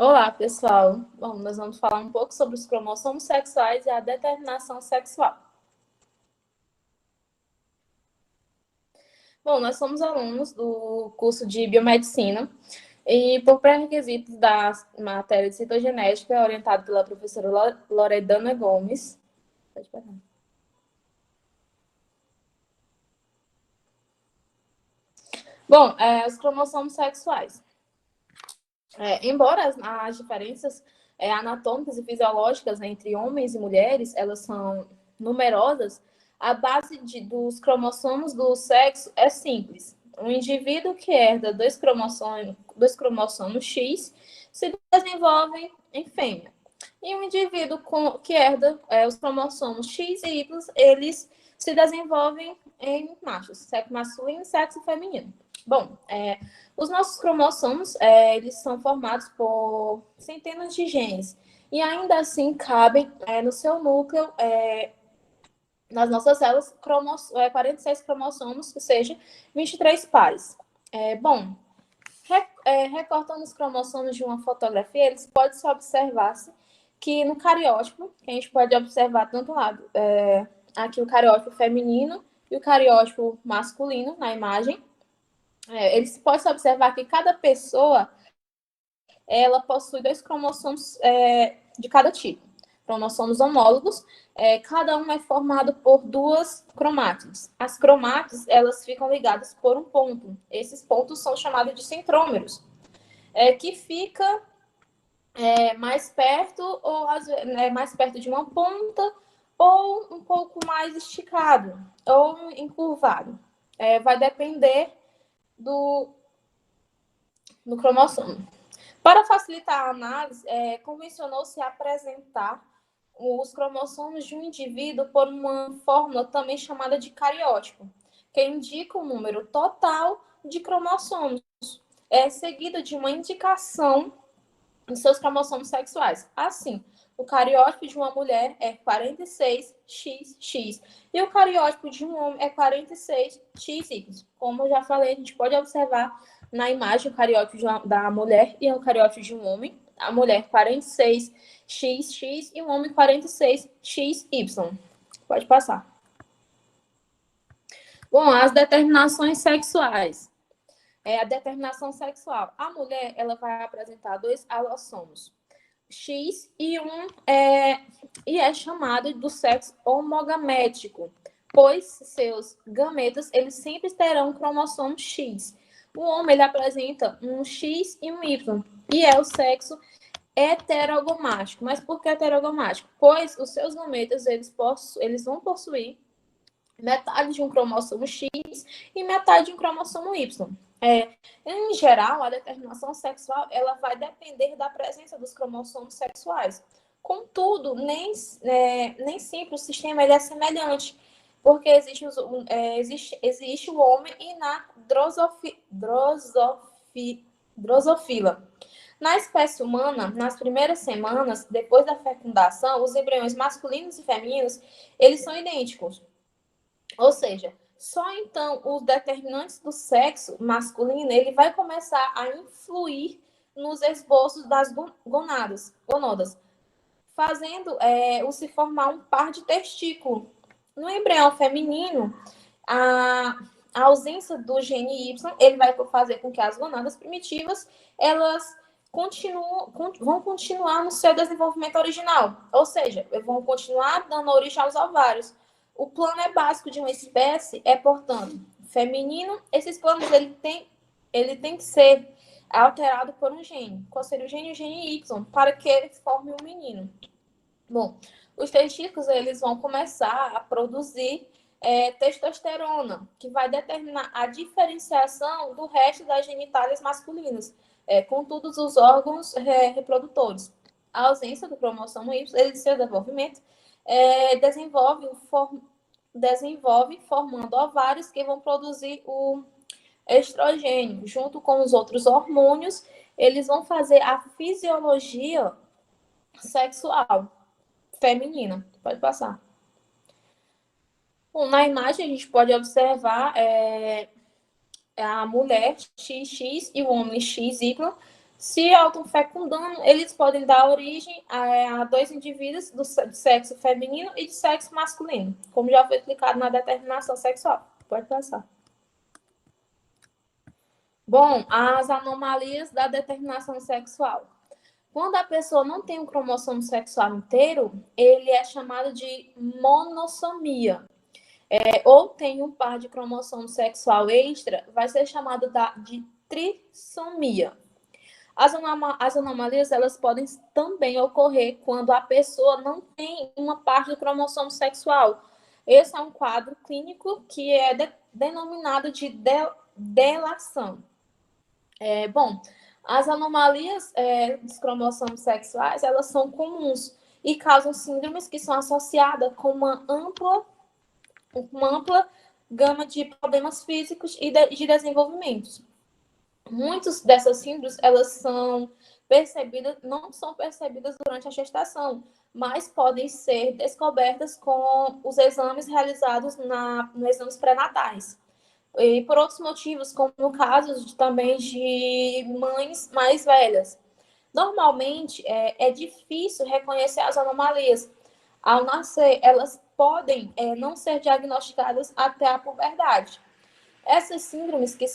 Olá, pessoal. Bom, nós vamos falar um pouco sobre os cromossomos sexuais e a determinação sexual. Bom, nós somos alunos do curso de biomedicina e, por pré-requisitos da matéria de citogenética, orientado pela professora Loredana Gomes. Pode pegar. Bom, os cromossomos sexuais. Embora as diferenças anatômicas e fisiológicas entre homens e mulheres, elas são numerosas, a base dos cromossomos do sexo é simples. Um indivíduo que herda dois cromossomos X se desenvolve em fêmea. E um indivíduo que herda os cromossomos X e Y, eles se desenvolvem em machos, sexo masculino e sexo feminino. Bom, os nossos cromossomos, eles são formados por centenas de genes. E ainda assim cabem no seu núcleo, nas nossas células, 46 cromossomos, ou seja, 23 pares. Bom, recortando os cromossomos de uma fotografia, eles pode-se observar-se que no cariótipo, que a gente pode observar tanto lado, aqui o cariótipo feminino e o cariótipo masculino na imagem, eles pode observar que cada pessoa ela possui dois cromossomos de cada tipo. Cromossomos homólogos, cada um é formado por duas cromátides. As cromátides, elas ficam ligadas por um ponto. Esses pontos são chamados de centrômeros, que fica mais perto ou mais perto de uma ponta ou um pouco mais esticado ou encurvado. Vai depender do cromossomo. Para facilitar a análise, convencionou-se apresentar os cromossomos de um indivíduo por uma fórmula também chamada de cariótipo, que indica o número total de cromossomos, seguido de uma indicação dos seus cromossomos sexuais. Assim, o cariótipo de uma mulher é 46XX e o cariótipo de um homem é 46XY. Como eu já falei, a gente pode observar na imagem o cariótipo da mulher e o cariótipo de um homem. A mulher 46XX e o homem 46XY. Pode passar. Bom, as determinações sexuais. A determinação sexual. A mulher ela vai apresentar dois alossomos, X e e é chamado do sexo homogamético, pois seus gametas eles sempre terão cromossomo X. O homem ele apresenta um X e um Y e é o sexo heterogomático. Mas por que heterogomático? Pois os seus gametas eles vão possuir metade de um cromossomo X e metade de um cromossomo Y. Em geral, a determinação sexual ela vai depender da presença dos cromossomos sexuais. Contudo, nem sempre o sistema ele é semelhante, porque existe o homem e na drosofila. Na espécie humana, nas primeiras semanas, depois da fecundação, os embriões masculinos e femininos, eles são idênticos. Ou seja, só então os determinantes do sexo masculino ele vai começar a influir nos esboços das gonadas, fazendo o se formar um par de testículo. No embrião feminino, a ausência do gene Y ele vai fazer com que as gonadas primitivas elas vão continuar no seu desenvolvimento original, ou seja, vão continuar dando origem aos ovários. O plano básico de uma espécie é, portanto, feminino. Esses planos ele tem que ser alterado por um gene. Qual seria o gene? O gene Y, para que ele forme um menino. Bom, os testículos eles vão começar a produzir testosterona, que vai determinar a diferenciação do resto das genitálias masculinas, com todos os órgãos reprodutores. A ausência do cromossomo Y, ele, seu desenvolvimento, desenvolve formando ovários que vão produzir o estrogênio. Junto com os outros hormônios, eles vão fazer a fisiologia sexual feminina. Pode passar. Bom, na imagem a gente pode observar a mulher XX e o homem XY Se autofecundando, eles podem dar origem a dois indivíduos de sexo feminino e de sexo masculino, como já foi explicado na determinação sexual. Pode passar. Bom, as anomalias da determinação sexual. Quando a pessoa não tem um cromossomo sexual inteiro, ele é chamado de monossomia. Ou tem um par de cromossomo sexual extra, vai ser chamado de trissomia. As anomalias elas podem também ocorrer quando a pessoa não tem uma parte do cromossomo sexual. Esse é um quadro clínico que é denominado de delação. Bom, as anomalias dos cromossomos sexuais elas são comuns e causam síndromes que são associadas com uma ampla gama de problemas físicos e de desenvolvimento. Muitas dessas síndromes, elas são percebidas, não são percebidas durante a gestação, mas podem ser descobertas com os exames realizados nos exames pré-natais. E por outros motivos, como no caso também de mães mais velhas. Normalmente, é difícil reconhecer as anomalias. Ao nascer, elas podem não ser diagnosticadas até a puberdade. Essas síndromes que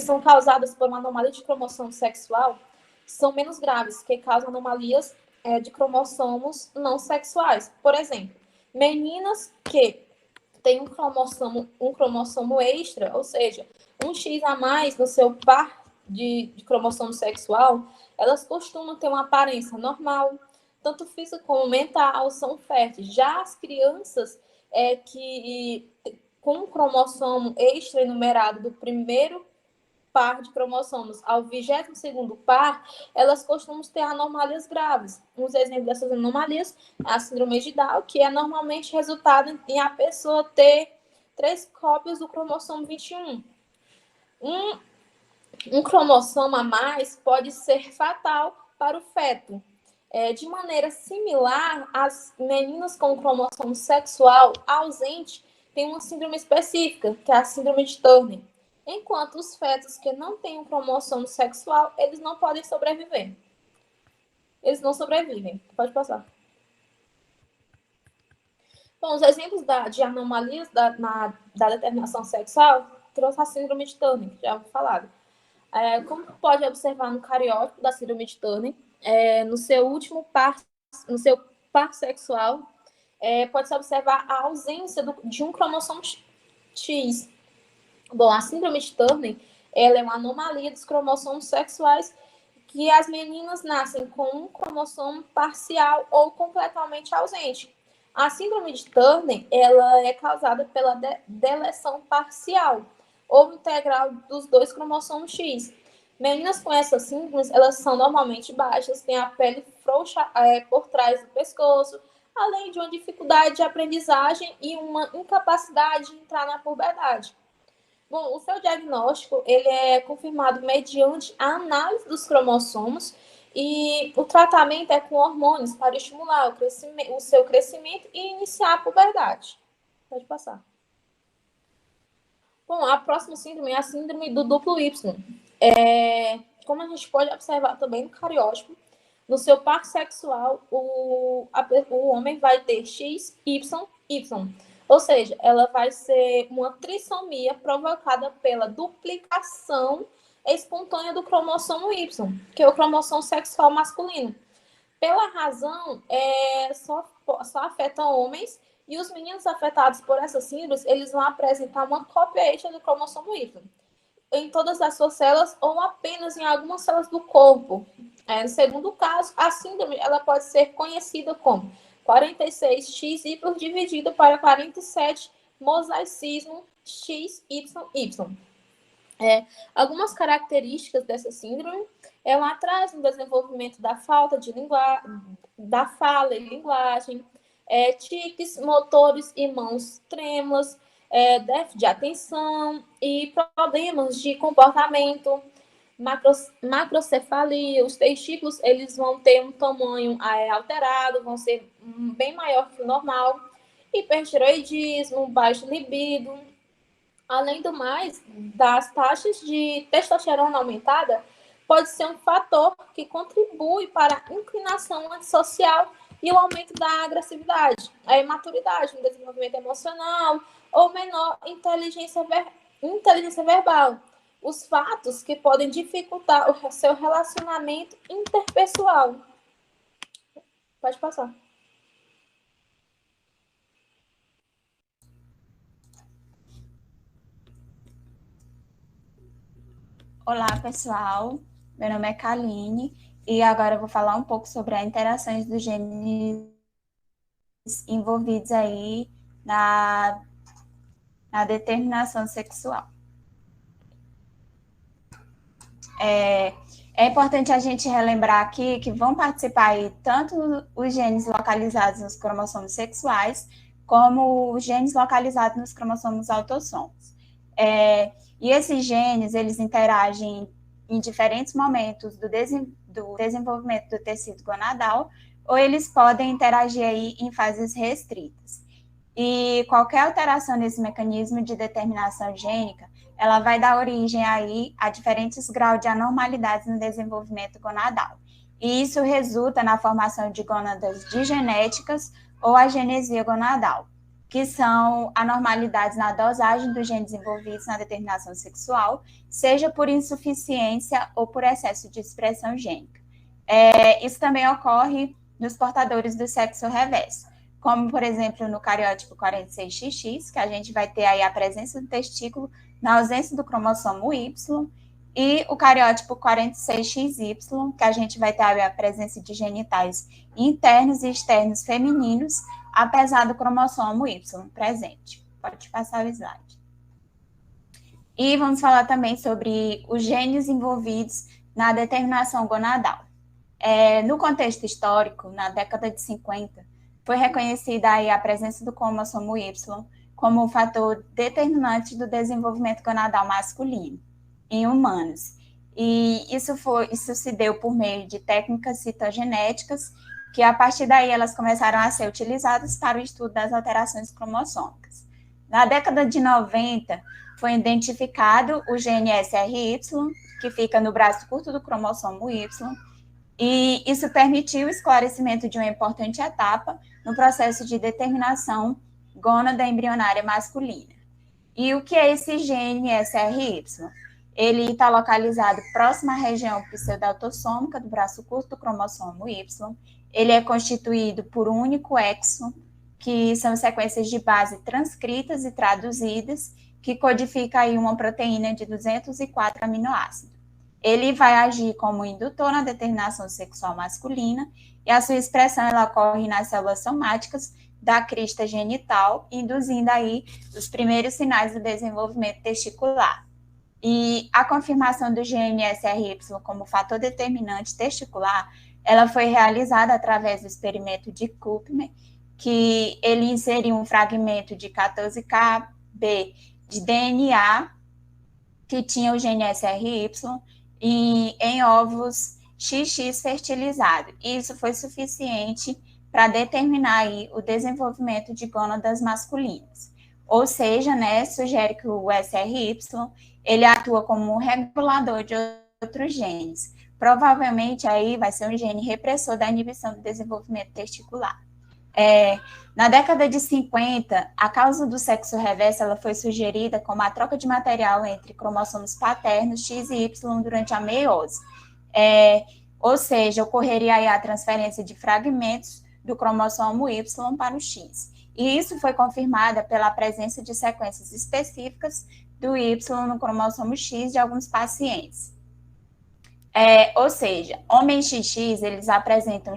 são causadas por uma anomalia de cromossomo sexual são menos graves, que causam anomalias de cromossomos não sexuais. Por exemplo, meninas que têm um cromossomo extra, ou seja, um X a mais no seu par de cromossomo sexual, elas costumam ter uma aparência normal, tanto física como mental, são férteis. Já as crianças que com um cromossomo extra enumerado do primeiro par de cromossomos ao 22º par, elas costumam ter anomalias graves. Uns exemplos dessas anomalias é a síndrome de Down, que é normalmente resultado em a pessoa ter 3 cópias do cromossomo 21. Um cromossomo a mais pode ser fatal para o feto. De maneira similar, as meninas com cromossomo sexual ausente têm uma síndrome específica, que é a síndrome de Turner. Enquanto os fetos que não têm um cromossomo sexual, eles não podem sobreviver. Eles não sobrevivem. Pode passar. Bom, os exemplos de anomalias da determinação sexual trouxe a síndrome de Turner, que já foi falado. Como pode observar no cariótipo da síndrome de Turner, no seu par sexual, pode-se observar a ausência de um cromossomo X. Bom, a síndrome de Turner, ela é uma anomalia dos cromossomos sexuais que as meninas nascem com um cromossomo parcial ou completamente ausente. A síndrome de Turner, ela é causada pela deleção parcial ou integral dos 2 cromossomos X. Meninas com essas síndromes, elas são normalmente baixas, têm a pele frouxa por trás do pescoço, além de uma dificuldade de aprendizagem e uma incapacidade de entrar na puberdade. Bom, o seu diagnóstico ele é confirmado mediante a análise dos cromossomos e o tratamento é com hormônios para estimular o seu crescimento e iniciar a puberdade. Pode passar. Bom, a próxima síndrome é a síndrome do duplo Y. Como a gente pode observar também no cariótipo, no seu par sexual, o homem vai ter X, Y, Y. Ou seja, ela vai ser uma trissomia provocada pela duplicação espontânea do cromossomo Y, que é o cromossomo sexual masculino. Pela razão, só afetam homens e os meninos afetados por essas síndromes, eles vão apresentar uma cópia extra do cromossomo Y em todas as suas células ou apenas em algumas células do corpo. No segundo caso, a síndrome ela pode ser conhecida como 46XY dividido para 47 mosaicismo XYY. Algumas características dessa síndrome, ela traz um desenvolvimento da falta de da fala e linguagem, tiques motores e mãos trêmulas, déficit de atenção e problemas de comportamento, macrocefalia, os testículos eles vão ter um tamanho alterado, vão ser bem maior que o normal, hipertireoidismo, baixo libido, Além do mais, das taxas de testosterona aumentada pode ser um fator que contribui para a inclinação antissocial e o aumento da agressividade, a imaturidade no desenvolvimento emocional ou menor inteligência verbal. Os fatos que podem dificultar o seu relacionamento interpessoal. Pode passar. Olá, pessoal. Meu nome é Kaline e agora eu vou falar um pouco sobre as interações dos genes envolvidos aí na determinação sexual. É importante a gente relembrar aqui que vão participar aí tanto os genes localizados nos cromossomos sexuais, como os genes localizados nos cromossomos autossômos. E esses genes, eles interagem em diferentes momentos do desenvolvimento do tecido gonadal, ou eles podem interagir aí em fases restritas. E qualquer alteração nesse mecanismo de determinação gênica, ela vai dar origem aí a diferentes graus de anormalidades no desenvolvimento gonadal. E isso resulta na formação de gônadas digenéticas ou agenesia gonadal, que são anormalidades na dosagem dos genes envolvidos na determinação sexual, seja por insuficiência ou por excesso de expressão gênica. Isso também ocorre nos portadores do sexo reverso, como, por exemplo, no cariótipo 46XX, que a gente vai ter aí a presença do testículo na ausência do cromossomo Y, e o cariótipo 46XY, que a gente vai ter aí a presença de genitais internos e externos femininos, apesar do cromossomo Y presente. Pode passar o slide. E vamos falar também sobre os genes envolvidos na determinação gonadal. No contexto histórico, na década de 50, foi reconhecida aí a presença do cromossomo Y como um fator determinante do desenvolvimento gonadal masculino em humanos. E isso se deu por meio de técnicas citogenéticas, que a partir daí elas começaram a ser utilizadas para o estudo das alterações cromossômicas. Na década de 90, foi identificado o gene SRY, que fica no braço curto do cromossomo Y, e isso permitiu o esclarecimento de uma importante etapa no processo de determinação gônada embrionária masculina. E o que é esse gene SRY? Ele está localizado próximo à região pseudoautossômica do braço curto do cromossomo Y. Ele é constituído por um único exon, que são sequências de base transcritas e traduzidas, que codifica aí uma proteína de 204 aminoácidos. Ele vai agir como indutor na determinação sexual masculina, e a sua expressão ela ocorre nas células somáticas da crista genital, induzindo aí os primeiros sinais do desenvolvimento testicular. E a confirmação do gene SRY como fator determinante testicular, ela foi realizada através do experimento de Kupmer, que ele inseriu um fragmento de 14KB de DNA que tinha o gene SRY em ovos XX fertilizados. Isso foi suficiente para determinar aí o desenvolvimento de gônadas masculinas. Ou seja, né, sugere que o SRY ele atua como um regulador de outros genes. Provavelmente aí vai ser um gene repressor da inibição do desenvolvimento testicular. Na década de 50, a causa do sexo reverso ela foi sugerida como a troca de material entre cromossomos paternos X e Y durante a meiose. Ou seja, ocorreria aí a transferência de fragmentos do cromossomo Y para o X. E isso foi confirmada pela presença de sequências específicas do Y no cromossomo X de alguns pacientes. Ou seja, homens XX, eles apresentam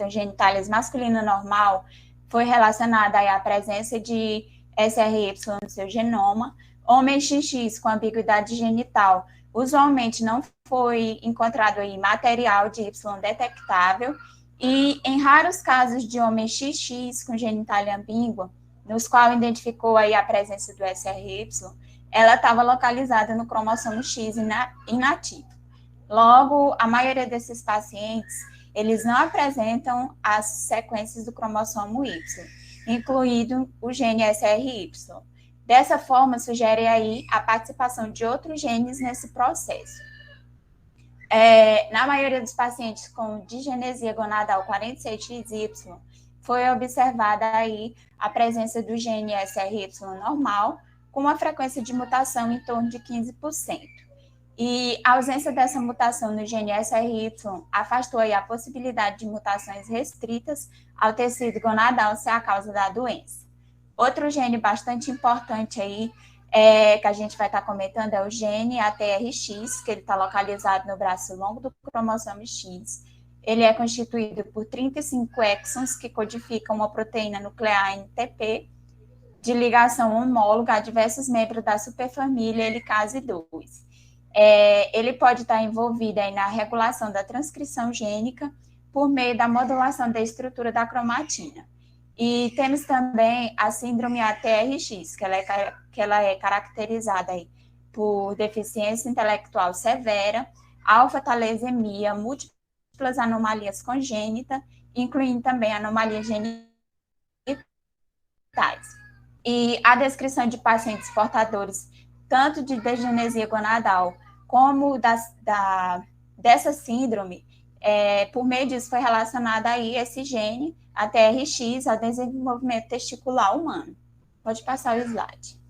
genitálias masculina normal, foi relacionada aí à presença de SRY no seu genoma. Homens XX com ambiguidade genital, usualmente não foi encontrado aí material de Y detectável, e em raros casos de homem XX com genitália ambígua, nos quais identificou aí a presença do SRY, ela estava localizada no cromossomo X inativo. Logo, a maioria desses pacientes, eles não apresentam as sequências do cromossomo Y, incluído o gene SRY. Dessa forma, sugere aí a participação de outros genes nesse processo. Na maioria dos pacientes com digenesia gonadal 46XY, foi observada aí a presença do gene SRY normal, com uma frequência de mutação em torno de 15%. E a ausência dessa mutação no gene SRY afastou aí a possibilidade de mutações restritas ao tecido gonadal ser a causa da doença. Outro gene bastante importante aí que a gente vai estar comentando é o gene ATRX, que ele está localizado no braço longo do cromossomo X. Ele é constituído por 35 exons que codificam uma proteína nuclear NTP de ligação homóloga a diversos membros da superfamília helicase 2. Ele pode estar envolvido aí na regulação da transcrição gênica por meio da modulação da estrutura da cromatina. E temos também a síndrome ATRX, que ela é caracterizada aí por deficiência intelectual severa, alfa-talesemia, múltiplas anomalias congênitas, incluindo também anomalias genitais. E a descrição de pacientes portadores tanto de digenesia gonadal como dessa síndrome, por meio disso foi relacionada aí esse gene, a TRX, ao desenvolvimento testicular humano. Pode passar o slide.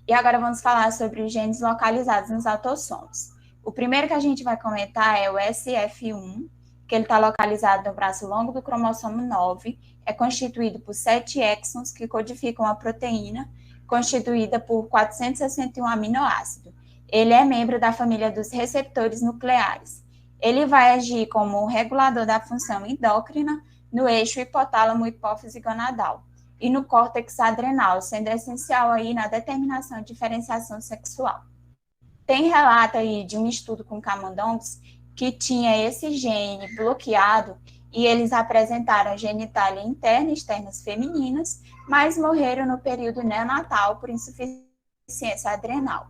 E agora vamos falar sobre os genes localizados nos autossomos. O primeiro que a gente vai comentar é o SF1, que ele está localizado no braço longo do cromossomo 9, é constituído por 7 exons que codificam a proteína, constituída por 461 aminoácidos. Ele é membro da família dos receptores nucleares. Ele vai agir como regulador da função endócrina no eixo hipotálamo-hipófise gonadal e no córtex adrenal, sendo essencial aí na determinação de diferenciação sexual. Tem relato aí de um estudo com camundongos que tinha esse gene bloqueado e eles apresentaram genitália interna e externas femininas, mas morreram no período neonatal por insuficiência adrenal.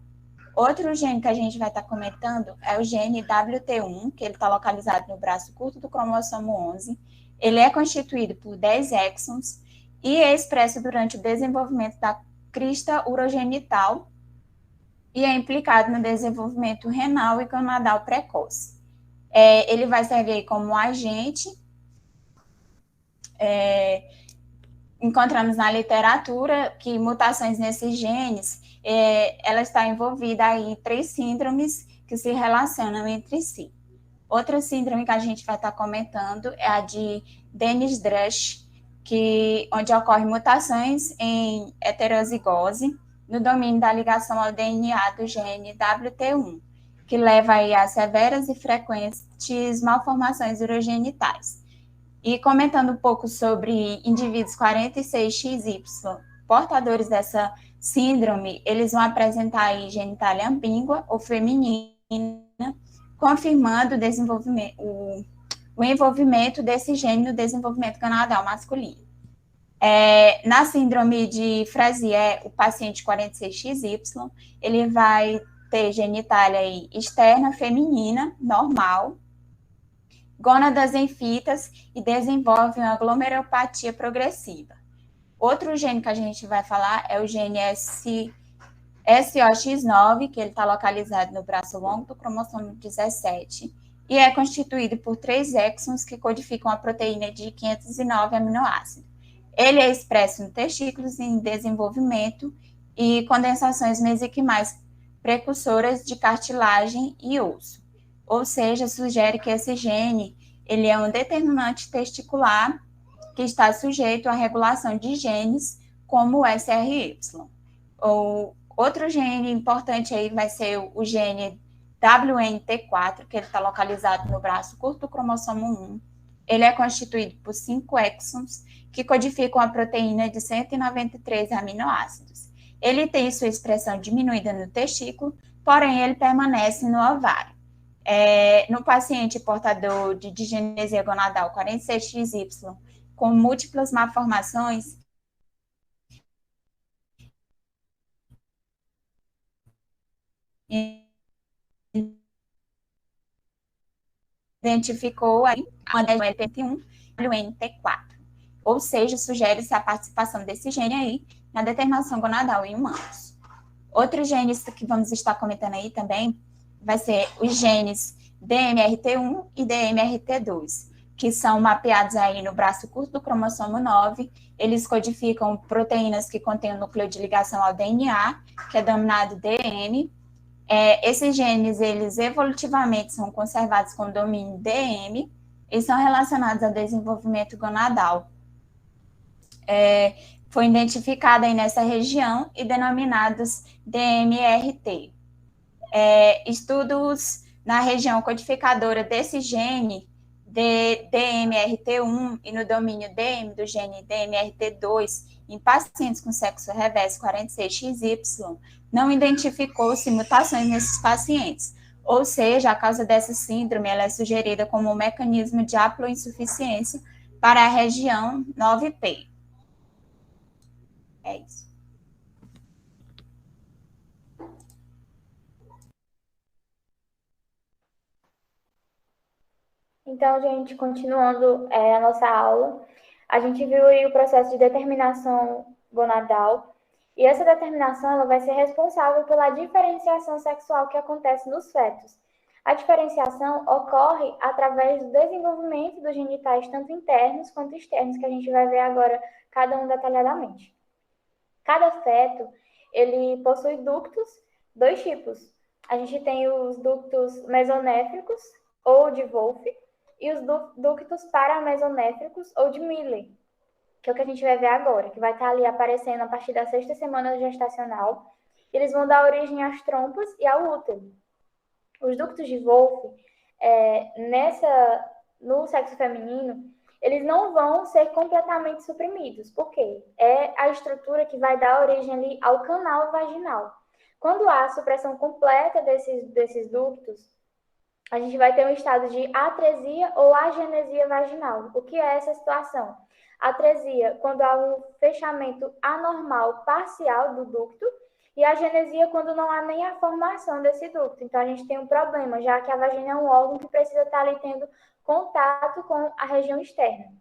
Outro gene que a gente vai estar comentando é o gene WT1, que ele está localizado no braço curto do cromossomo 11. Ele é constituído por 10 exons e é expresso durante o desenvolvimento da crista urogenital e é implicado no desenvolvimento renal e gonadal precoce. Ele vai servir como agente. Encontramos na literatura que mutações nesses genes, ela está envolvida aí em 3 síndromes que se relacionam entre si. Outra síndrome que a gente vai estar comentando é a de Dennis-Drush, onde ocorrem mutações em heterozigose no domínio da ligação ao DNA do gene WT1, que leva aí a severas e frequentes malformações urogenitais. E comentando um pouco sobre indivíduos 46XY, portadores dessa síndrome, eles vão apresentar aí genitália ambígua ou feminina, confirmando o envolvimento desse gene no desenvolvimento gonadal masculino. Na síndrome de Frazier, o paciente 46XY, ele vai ter genitália aí externa feminina, normal, gônadas em fitas e desenvolve uma glomerulopatia progressiva. Outro gene que a gente vai falar é o gene SOX9, que ele está localizado no braço longo do cromossomo 17 e é constituído por 3 exons que codificam a proteína de 509 aminoácidos. Ele é expresso no testículos em desenvolvimento e condensações mesenquimais precursoras de cartilagem e osso. Ou seja, sugere que esse gene ele é um determinante testicular que está sujeito à regulação de genes como o SRY. Outro gene importante aí vai ser o gene WNT4, que ele está localizado no braço curto do cromossomo 1. Ele é constituído por 5 exons que codificam a proteína de 193 aminoácidos. Ele tem sua expressão diminuída no testículo, porém ele permanece no ovário. No paciente portador de digenesia gonadal 46XY com múltiplas malformações, identificou aí a WNT1 e o WNT4. Ou seja, sugere-se a participação desse gene aí na determinação gonadal em humanos. Outros genes que vamos estar comentando aí também vai ser os genes DMRT1 e DMRT2, que são mapeados aí no braço curto do cromossomo 9. Eles codificam proteínas que contêm o núcleo de ligação ao DNA, que é denominado DM. Esses genes, eles evolutivamente são conservados com o domínio DM e são relacionados ao desenvolvimento gonadal. Foi identificado aí nessa região e denominados DMRT. Estudos na região codificadora desse gene, DMRT1, e no domínio DM do gene DMRT2, em pacientes com sexo reverso 46XY, não identificou-se mutações nesses pacientes. Ou seja, a causa dessa síndrome ela é sugerida como um mecanismo de haploinsuficiência para a região 9P. É isso. Então, gente, continuando a nossa aula, a gente viu aí o processo de determinação gonadal, e essa determinação ela vai ser responsável pela diferenciação sexual que acontece nos fetos. A diferenciação ocorre através do desenvolvimento dos genitais, tanto internos quanto externos, que a gente vai ver agora cada um detalhadamente. Cada feto, ele possui ductos, dois tipos. A gente tem os ductos mesonéfricos, ou de Wolff, e os ductos paramesonéfricos, ou de Miller, que é o que a gente vai ver agora, que vai estar ali aparecendo a partir da 6ª semana gestacional. Eles vão dar origem às trompas e ao útero. Os ductos de Wolff, no sexo feminino, eles não vão ser completamente suprimidos. Por quê? É a estrutura que vai dar origem ali ao canal vaginal. Quando há supressão completa desses ductos, a gente vai ter um estado de atresia ou agenesia vaginal. O que é essa situação? Atresia, quando há um fechamento anormal parcial do ducto, e agenesia, quando não há nem a formação desse ducto. Então, a gente tem um problema, já que a vagina é um órgão que precisa estar ali tendo contato com a região externa.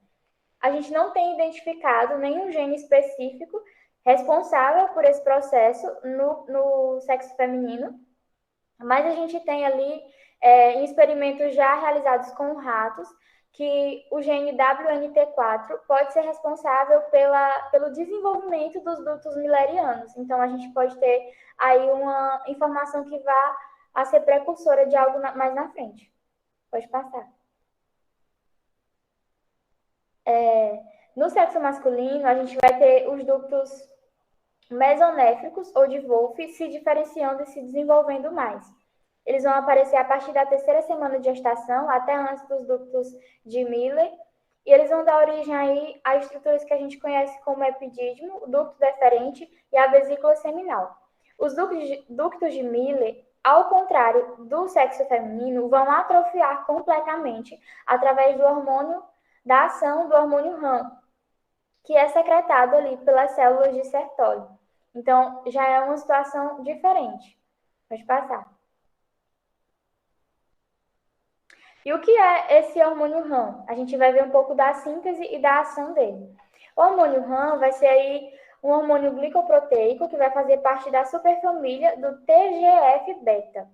A gente não tem identificado nenhum gene específico responsável por esse processo no sexo feminino, mas a gente tem ali, em experimentos já realizados com ratos, que o gene WNT4 pode ser responsável pelo desenvolvimento dos ductos millerianos. Então, a gente pode ter aí uma informação que vá a ser precursora de algo mais na frente. Pode passar. No sexo masculino, a gente vai ter os ductos mesonéfricos, ou de Wolff, se diferenciando e se desenvolvendo mais. Eles vão aparecer a partir da 3ª semana de gestação, até antes dos ductos de Miller, e eles vão dar origem aí a estruturas que a gente conhece como epidídimo, o ducto deferente e a vesícula seminal. Os ductos de Miller, ao contrário do sexo feminino, vão atrofiar completamente através da ação do hormônio RAM, que é secretado ali pelas células de Sertoli. Então, já é uma situação diferente. Pode passar. E o que é esse hormônio RAM? A gente vai ver um pouco da síntese e da ação dele. O hormônio RAM vai ser aí um hormônio glicoproteico que vai fazer parte da superfamília do TGF-beta.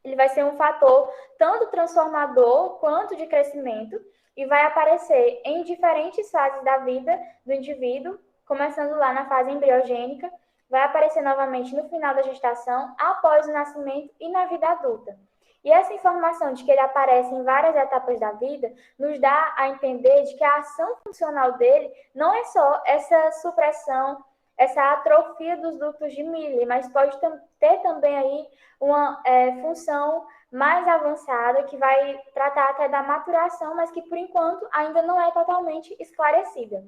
Ele vai ser um fator tanto transformador quanto de crescimento e vai aparecer em diferentes fases da vida do indivíduo, começando lá na fase embriogênica, vai aparecer novamente no final da gestação, após o nascimento e na vida adulta. E essa informação de que ele aparece em várias etapas da vida nos dá a entender de que a ação funcional dele não é só essa supressão, essa atrofia dos ductos de Miller, mas pode ter também aí uma função mais avançada que vai tratar até da maturação, mas que por enquanto ainda não é totalmente esclarecida.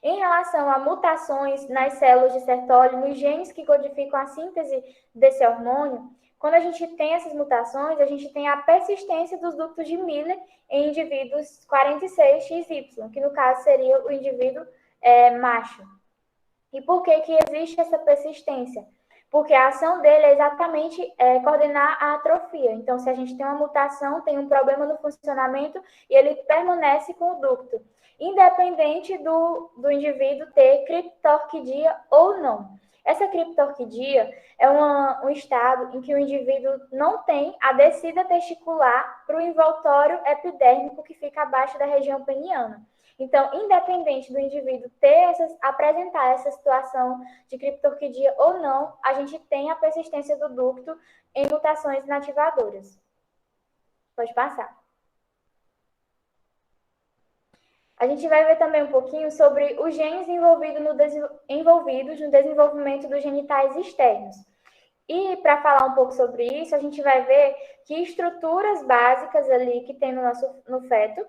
Em relação a mutações nas células de Sertoli, nos genes que codificam a síntese desse hormônio, quando a gente tem essas mutações, a gente tem a persistência dos ductos de Miller em indivíduos 46XY, que no caso seria o indivíduo macho. E por que existe essa persistência? porque a ação dele é exatamente coordenar a atrofia. Então, se a gente tem uma mutação, tem um problema no funcionamento e ele permanece com o ducto, independente do indivíduo ter criptorquidia ou não. Essa criptorquidia é um estado em que o indivíduo não tem a descida testicular para o envoltório epidérmico que fica abaixo da região peniana. Então, independente do indivíduo apresentar essa situação de criptorquidia ou não, a gente tem a persistência do ducto em mutações inativadoras. Pode passar. A gente vai ver também um pouquinho sobre os genes envolvidos no desenvolvimento dos genitais externos. E para falar um pouco sobre isso, a gente vai ver que estruturas básicas ali que tem no feto,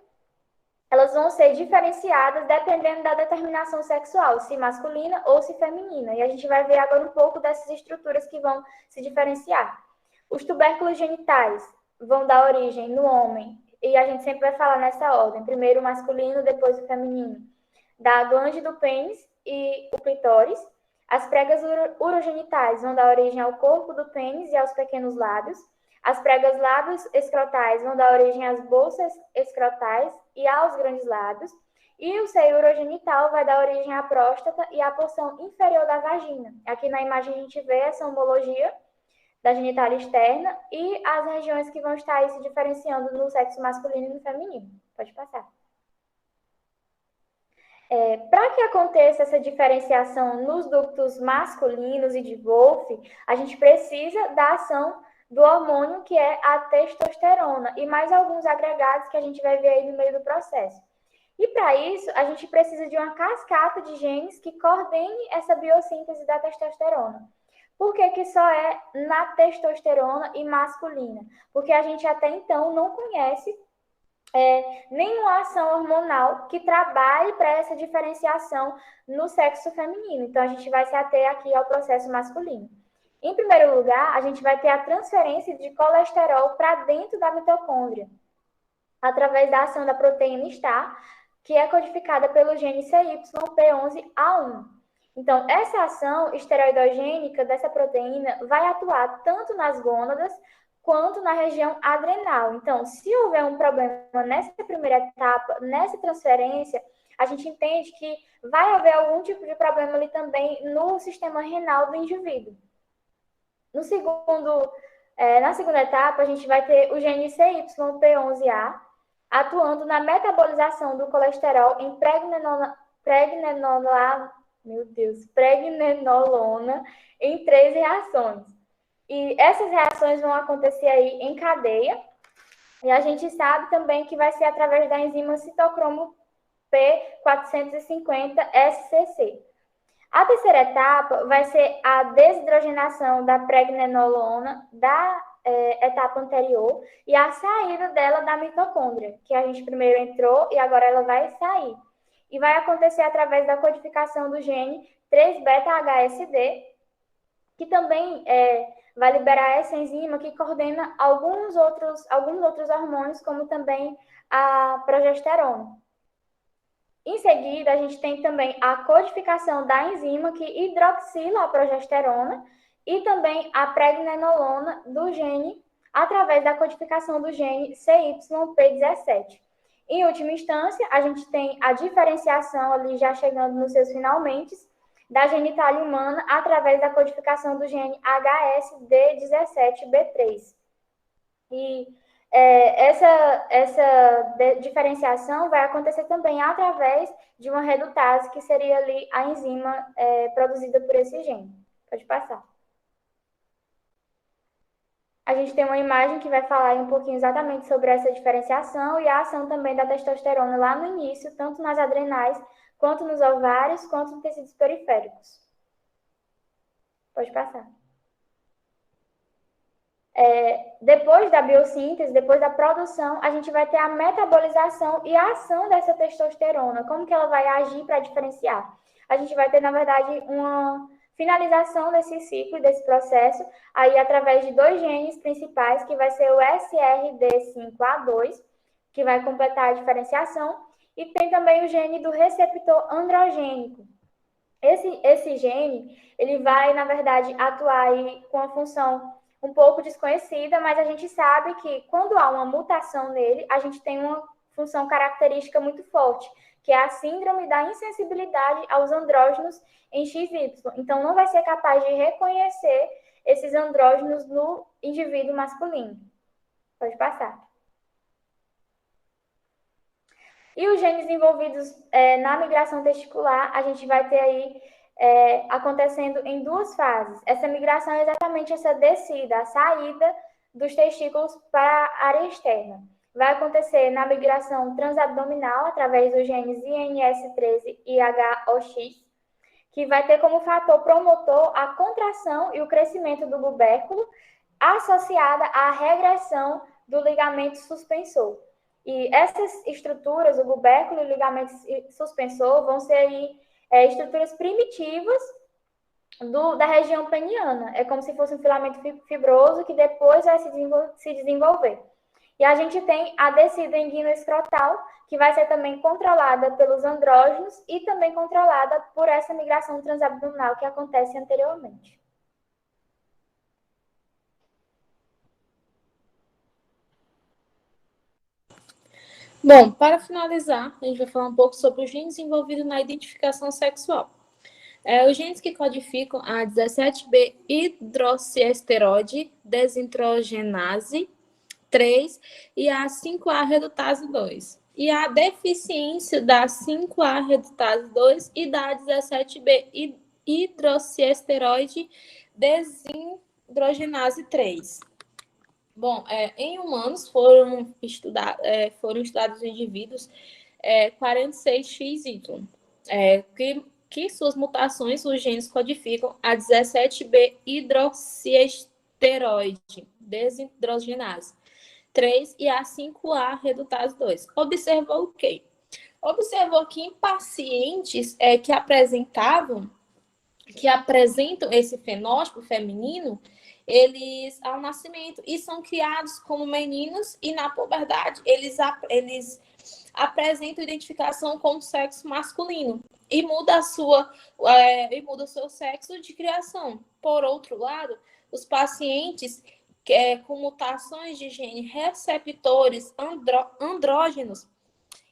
elas vão ser diferenciadas dependendo da determinação sexual, se masculina ou se feminina. E a gente vai ver agora um pouco dessas estruturas que vão se diferenciar. Os tubérculos genitais vão dar origem no homem, e a gente sempre vai falar nessa ordem, primeiro o masculino, depois o feminino, da glande do pênis e o clitóris. As pregas urogenitais vão dar origem ao corpo do pênis e aos pequenos lábios. As pregas lábios escrotais vão dar origem às bolsas escrotais e aos grandes lábios. E o seio urogenital vai dar origem à próstata e à porção inferior da vagina. Aqui na imagem a gente vê essa homologia da genitália externa e as regiões que vão estar aí se diferenciando no sexo masculino e no feminino. Pode passar. Para que aconteça essa diferenciação nos ductos masculinos e de Wolff, a gente precisa da ação do hormônio que é a testosterona e mais alguns agregados que a gente vai ver aí no meio do processo. E para isso, a gente precisa de uma cascata de genes que coordene essa biossíntese da testosterona. Por que só é na testosterona e masculina? Porque a gente até então não conhece nenhuma ação hormonal que trabalhe para essa diferenciação no sexo feminino. Então, a gente vai se ater aqui ao processo masculino. Em primeiro lugar, a gente vai ter a transferência de colesterol para dentro da mitocôndria, através da ação da proteína STAR, que é codificada pelo gene CYP11A1. Então, essa ação esteroidogênica dessa proteína vai atuar tanto nas gônadas quanto na região adrenal. Então, se houver um problema nessa primeira etapa, nessa transferência, a gente entende que vai haver algum tipo de problema ali também no sistema renal do indivíduo. Na segunda etapa, a gente vai ter o gene CYP11A atuando na metabolização do colesterol em pregnenolona em 3 reações. E essas reações vão acontecer aí em cadeia. E a gente sabe também que vai ser através da enzima citocromo P450-SCC. A terceira etapa vai ser a desidrogenação da pregnenolona da etapa anterior e a saída dela da mitocôndria, que a gente primeiro entrou e agora ela vai sair. E vai acontecer através da codificação do gene 3-beta-HSD, que também vai liberar essa enzima que coordena alguns outros hormônios, como também a progesterona. Em seguida, a gente tem também a codificação da enzima que hidroxila a progesterona e também a pregnenolona do gene através da codificação do gene CYP17. Em última instância, a gente tem a diferenciação ali já chegando nos seus finalmente da genitália humana através da codificação do gene HSD17B3. E essa diferenciação vai acontecer também através de uma redutase, que seria ali a enzima produzida por esse gene. Pode passar. A gente tem uma imagem que vai falar um pouquinho exatamente sobre essa diferenciação e a ação também da testosterona lá no início, tanto nas adrenais, quanto nos ovários, quanto nos tecidos periféricos. Pode passar. Depois da biossíntese, depois da produção, a gente vai ter a metabolização e a ação dessa testosterona. Como que ela vai agir para diferenciar? A gente vai ter, na verdade, uma finalização desse ciclo, desse processo, aí através de 2 genes principais, que vai ser o SRD5A2, que vai completar a diferenciação, e tem também o gene do receptor androgênico, Esse gene, ele vai, na verdade, atuar aí com uma função um pouco desconhecida, mas a gente sabe que quando há uma mutação nele, a gente tem uma função característica muito forte, que é a síndrome da insensibilidade aos andrógenos em XY. Então, não vai ser capaz de reconhecer esses andrógenos no indivíduo masculino. Pode passar. E os genes envolvidos na migração testicular, a gente vai ter aí acontecendo em duas fases. Essa migração é exatamente essa descida, a saída dos testículos para a área externa. Vai acontecer na migração transabdominal, através dos genes INS13 e HOX, que vai ter como fator promotor a contração e o crescimento do tubérculo, associada à regressão do ligamento suspensor. E essas estruturas, o tubérculo e o ligamento suspensor, vão ser aí, estruturas primitivas da região peniana. É como se fosse um filamento fibroso que depois vai se desenvolver. E a gente tem a descida inguino-escrotal, que vai ser também controlada pelos andrógenos e também controlada por essa migração transabdominal que acontece anteriormente. Bom, para finalizar, a gente vai falar um pouco sobre os genes envolvidos na identificação sexual. Os genes que codificam a 17B hidroxiesteroide desintrogenase 3 e a 5A redutase 2. E a deficiência da 5A redutase 2 e da 17B hidroxiesteroide desindrogenase 3. Bom, em humanos foram estudados indivíduos 46XY, que suas mutações, os genes codificam a 17B hidroxiesteroide desindrogenase 3 e a 5A redutase 2. Observou o quê? Observou que em pacientes que apresentam esse fenótipo feminino, eles ao nascimento e são criados como meninos e na puberdade eles apresentam identificação com o sexo masculino e muda o seu sexo de criação. Por outro lado, os pacientes com mutações de gene receptores andrógenos,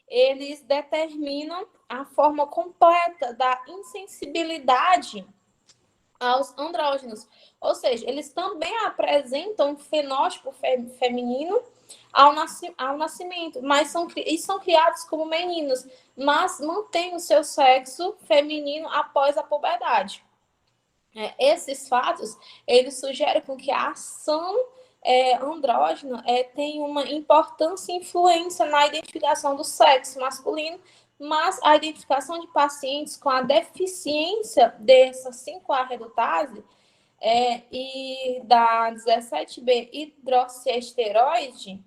eles determinam a forma completa da insensibilidade aos andrógenos. Ou seja, eles também apresentam um fenótipo feminino ao nascimento, mas são criados como meninos, mas mantêm o seu sexo feminino após a puberdade. Esses fatos, eles sugerem que a ação andrógena tem uma importância e influência na identificação do sexo masculino, mas a identificação de pacientes com a deficiência dessa 5A redutase e da 17B hidroxiesteroide,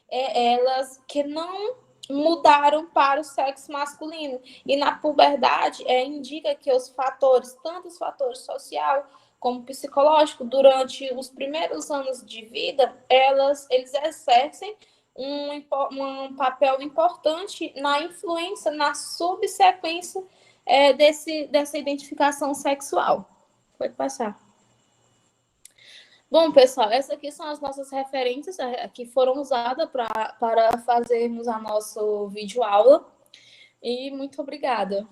elas que não mudaram para o sexo masculino. E na puberdade, indica que os fatores, tanto os fatores social como psicológico, durante os primeiros anos de vida, eles exercem um papel importante na influência, na subsequência dessa identificação sexual. Pode passar. Bom, pessoal, essas aqui são as nossas referências que foram usadas para fazermos a nossa videoaula. E muito obrigada.